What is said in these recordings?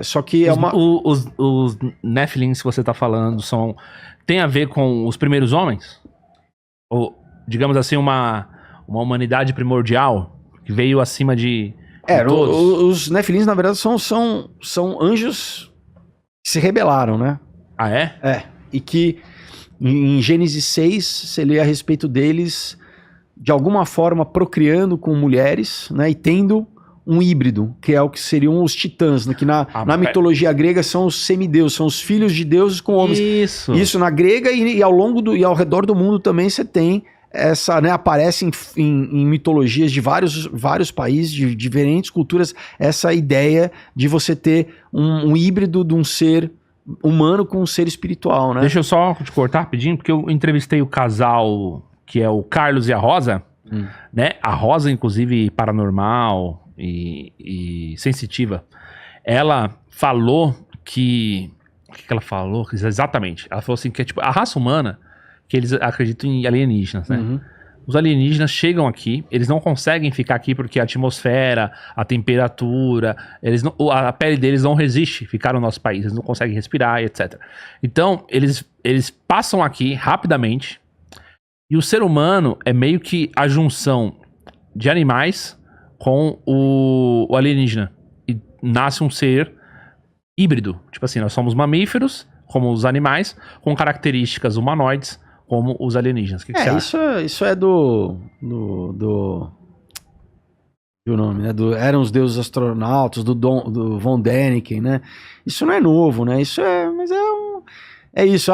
Só que Os Nephilims que você tá falando tem a ver com os primeiros homens? Ou, digamos assim, uma humanidade primordial que veio acima de todos? Os Nephilims, na verdade, são anjos que se rebelaram, né? Ah, é? E que em Gênesis 6, você lê a respeito deles, de alguma forma procriando com mulheres, né? E tendo um híbrido, que é o que seriam os titãs, né? Que na mitologia grega são os semideuses, são os filhos de deuses com homens. Isso na grega e ao redor do mundo também você tem essa, né? Aparece em mitologias de vários países, de diferentes culturas, essa ideia de você ter um híbrido de um ser humano com um ser espiritual, né? Deixa eu só te cortar rapidinho, porque eu entrevistei o casal que é o Carlos e a Rosa, né? A Rosa, inclusive, paranormal e sensitiva. Ela falou que... O que ela falou? Exatamente. Ela falou assim, que é tipo a raça humana, que eles acreditam em alienígenas, né? Uhum. Os alienígenas chegam aqui, eles não conseguem ficar aqui porque a atmosfera, a temperatura, a pele deles não resiste ficar no nosso país, eles não conseguem respirar, etc. Então, eles passam aqui rapidamente, e o ser humano é meio que a junção de animais com o alienígena. E nasce um ser híbrido. Tipo assim, nós somos mamíferos, como os animais, com características humanoides, como os alienígenas. O que você acha? Isso é do o nome, né? Eram os deuses astronautas, do Von Däniken, né? Isso não é novo, né? É isso.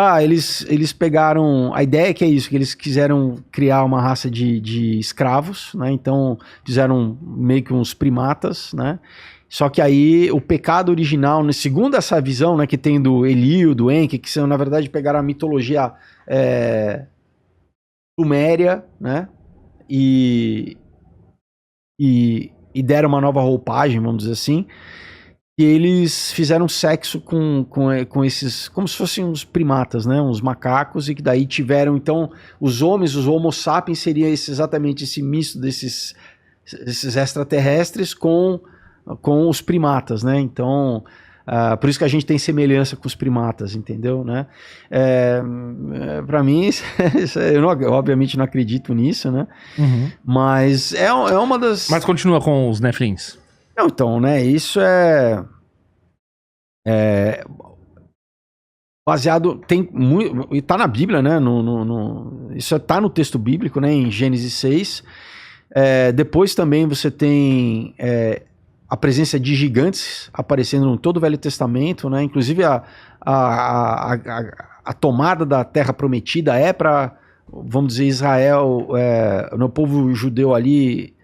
Eles pegaram... A ideia é que é isso, que eles quiseram criar uma raça de escravos, né? Então, fizeram meio que uns primatas, né? Só que aí, o pecado original, né? Segundo essa visão, né? Que tem do Eliu, do Enki, que são, na verdade, pegaram a mitologia suméria, né? E deram uma nova roupagem, vamos dizer assim. E eles fizeram sexo com esses, como se fossem uns primatas, né? Uns macacos, e que daí tiveram, então, os homens, os homo sapiens, seria exatamente esse misto desses extraterrestres com os primatas, né? Então, por isso que a gente tem semelhança com os primatas, entendeu? Né? Para mim, eu obviamente não acredito nisso, né? Uhum. Mas é uma das... Mas continua com os Nephilims. Não, então, né? Isso baseado... E tá na Bíblia, né? Isso tá no texto bíblico, né? Em Gênesis 6. Depois também você tem... a presença de gigantes aparecendo em todo o Velho Testamento, né? Inclusive a tomada da Terra Prometida é para, vamos dizer, Israel, no povo judeu ali,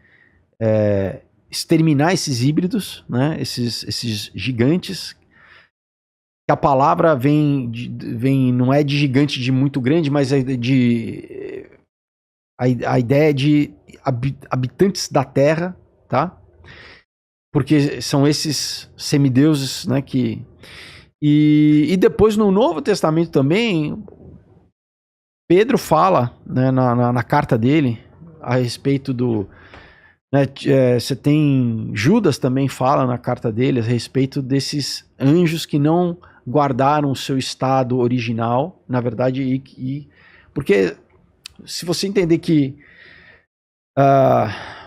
exterminar esses híbridos, né? Esses gigantes. A palavra vem não é de gigante de muito grande, mas a ideia é de habitantes da Terra, tá? Porque são esses semideuses, né, e depois no Novo Testamento também, Pedro fala, né, na carta dele, a respeito do... Né, você tem... Judas também fala na carta dele a respeito desses anjos que não guardaram o seu estado original, na verdade, porque se você entender que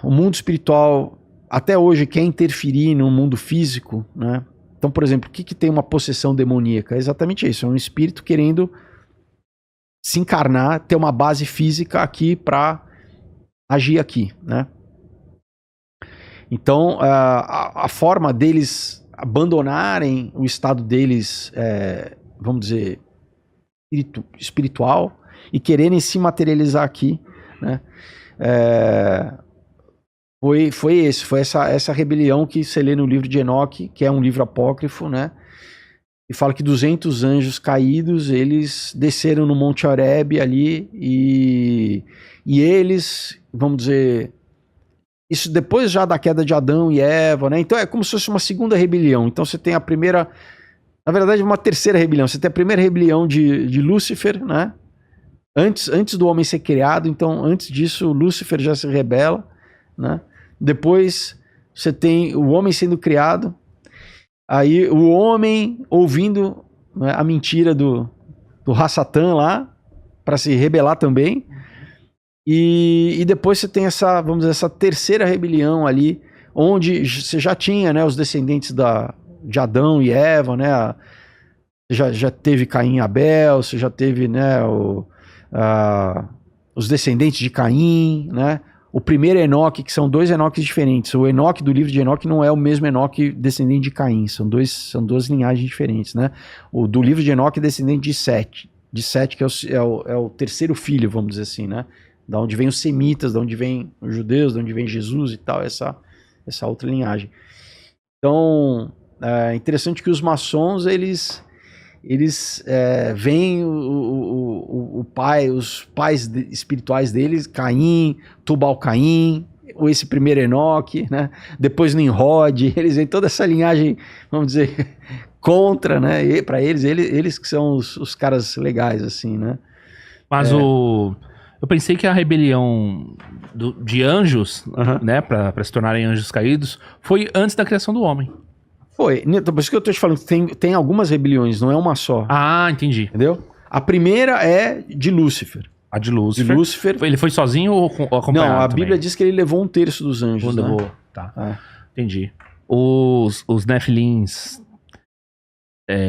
o mundo espiritual... até hoje quer interferir no mundo físico, né? Então, por exemplo, o que tem uma possessão demoníaca? É exatamente isso, é um espírito querendo se encarnar, ter uma base física aqui para agir aqui, né? Então, a forma deles abandonarem o estado deles, vamos dizer, espiritual, e quererem se materializar aqui, né? Foi essa rebelião que você lê no livro de Enoque, que é um livro apócrifo, né? E fala que 200 anjos caídos, eles desceram no Monte Horebe ali e eles, vamos dizer, isso depois já da queda de Adão e Eva, né? Então é como se fosse uma segunda rebelião. Então você tem a primeira, na verdade uma terceira rebelião. Você tem a primeira rebelião de Lúcifer, né? Antes do homem ser criado, então antes disso Lúcifer já se rebela, né? Depois você tem o homem sendo criado, Aí o homem ouvindo, né, a mentira do Hasatan lá, para se rebelar também. E depois você tem essa, vamos dizer, essa terceira rebelião ali, onde você já tinha, né, os descendentes de Adão e Eva, né? Já teve Caim e Abel, você já teve, né, os descendentes de Caim, né? O primeiro Enoque, que são dois Enoques diferentes. O Enoque do livro de Enoque não é o mesmo Enoque descendente de Caim, são duas linhagens diferentes, né? O do livro de Enoque é descendente de Sete, que é o terceiro filho, vamos dizer assim, né? Da onde vem os semitas, da onde vem os judeus, da onde vem Jesus e tal, essa outra linhagem. Então, é interessante que os maçons, eles veem os pais espirituais deles, Caim, Tubal-Caim, ou esse primeiro Enoque, né? Depois Nimrod, eles veem toda essa linhagem, vamos dizer, contra, né? E para eles que são os caras legais, assim, né? Mas eu pensei que a rebelião de anjos, né, para se tornarem anjos caídos, foi antes da criação do homem. Foi. Por isso que eu tô te falando que tem algumas rebeliões, não é uma só. Ah, entendi. Entendeu? A primeira é de Lúcifer. A de Lúcifer. Ele foi sozinho ou acompanhado? Não, a também? Bíblia diz que ele levou 1/3 dos anjos, né? Tá. Entendi. Os Nefilins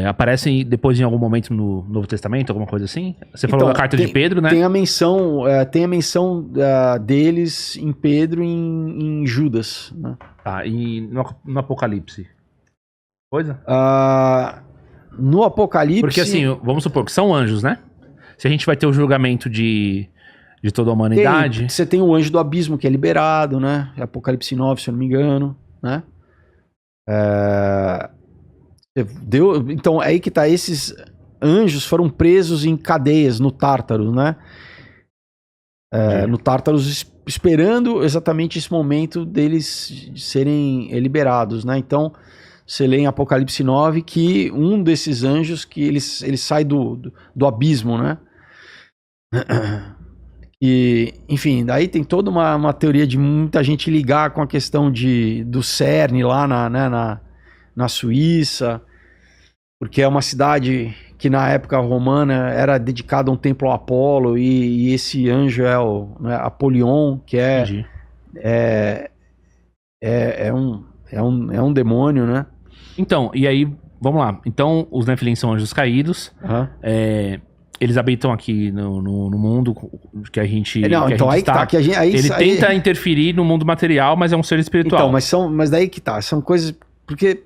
aparecem depois em algum momento no Novo Testamento, alguma coisa assim? Você falou da carta de Pedro, né? Tem a menção deles em Pedro e em Judas, né? Tá, e no Apocalipse? Coisa? No Apocalipse... Porque assim, vamos supor que são anjos, né? Se a gente vai ter o julgamento de toda a humanidade... Você tem o anjo do abismo que é liberado, né? Apocalipse 9, se eu não me engano, né? Então, aí que tá, esses anjos foram presos em cadeias no Tártaro, né? No Tártaro, esperando exatamente esse momento deles serem liberados, né? Então, você lê em Apocalipse 9 que um desses anjos, que ele sai do abismo, né? E, enfim, daí tem toda uma teoria de muita gente ligar com a questão do CERN lá na Suíça, porque é uma cidade que na época romana era dedicada a um templo ao Apolo, e esse anjo é o Apolion, que é um demônio, né? Então, e aí, vamos lá. Então, os Nefilim são anjos caídos. Eles habitam aqui no mundo que a gente está. Ele tenta interferir no mundo material, mas é um ser espiritual. Então, mas daí que tá. São coisas... Porque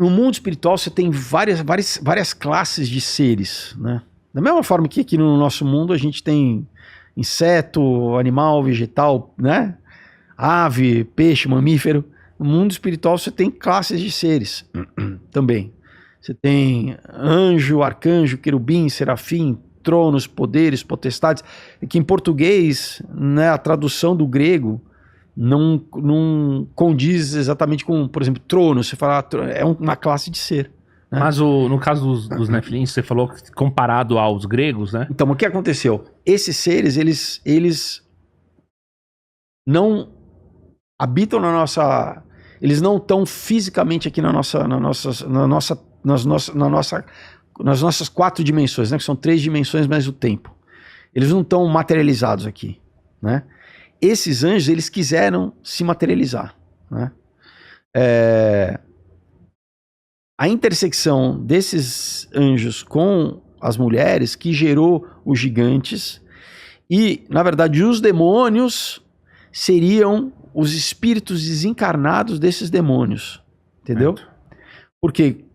no mundo espiritual você tem várias classes de seres, né? Da mesma forma que aqui no nosso mundo a gente tem inseto, animal, vegetal, né? Ave, peixe, mamífero. No mundo espiritual você tem classes de seres também. Você tem anjo, arcanjo, querubim, serafim, tronos, poderes, potestades. Que em português, né, a tradução do grego não condiz exatamente com, por exemplo, trono. Você fala, é uma classe de ser. Né? Mas no caso dos Nefilim, você falou que comparado aos gregos, né? Então, o que aconteceu? Esses seres, eles não habitam na nossa... Eles não estão fisicamente aqui nas nossas 4 dimensões, né? Que são 3 dimensões mais o tempo. Eles não estão materializados aqui, né? Esses anjos, eles quiseram se materializar, né? A intersecção desses anjos com as mulheres que gerou os gigantes, e, na verdade, os demônios seriam os espíritos desencarnados desses demônios, entendeu? Porque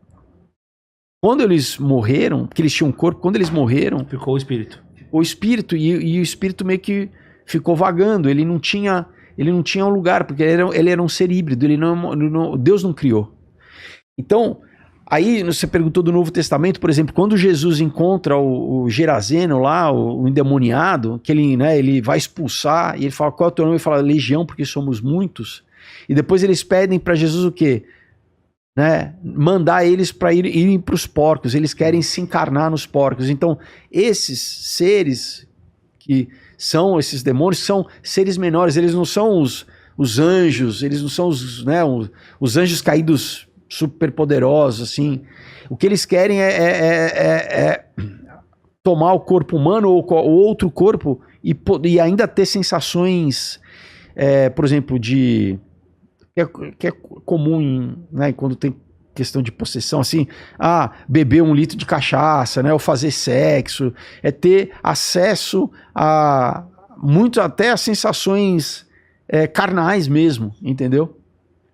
quando eles morreram, porque eles tinham um corpo, quando eles morreram... Ficou o espírito. O espírito, e o espírito meio que ficou vagando, ele não tinha um lugar, porque ele era um ser híbrido, Deus não criou. Então, aí você perguntou do Novo Testamento, por exemplo, quando Jesus encontra o Gerazeno lá, o endemoniado, que ele vai expulsar, e ele fala, qual é o teu nome? Ele fala, Legião, porque somos muitos. E depois eles pedem para Jesus o quê? Né? Mandar eles para irem para os porcos, eles querem se encarnar nos porcos. Então, esses seres que são esses demônios, são seres menores, eles não são os anjos, eles não são os anjos caídos super poderosos, assim. O que eles querem é tomar o corpo humano ou outro corpo e ainda ter sensações, por exemplo, que é comum, né, quando tem questão de possessão, assim, beber 1 litro de cachaça, né, ou fazer sexo, ter acesso a até as sensações carnais mesmo, entendeu?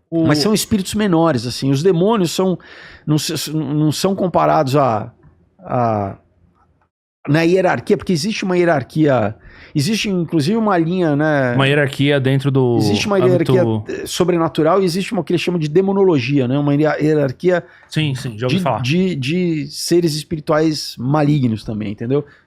Mas são espíritos menores, assim. Os demônios não são comparados na hierarquia, porque existe uma hierarquia, existe inclusive uma linha, né? Uma hierarquia dentro do... Existe uma hierarquia sobrenatural e existe uma que eles chamam de demonologia, né? Uma hierarquia sim, já ouvi falar. De seres espirituais malignos também, entendeu?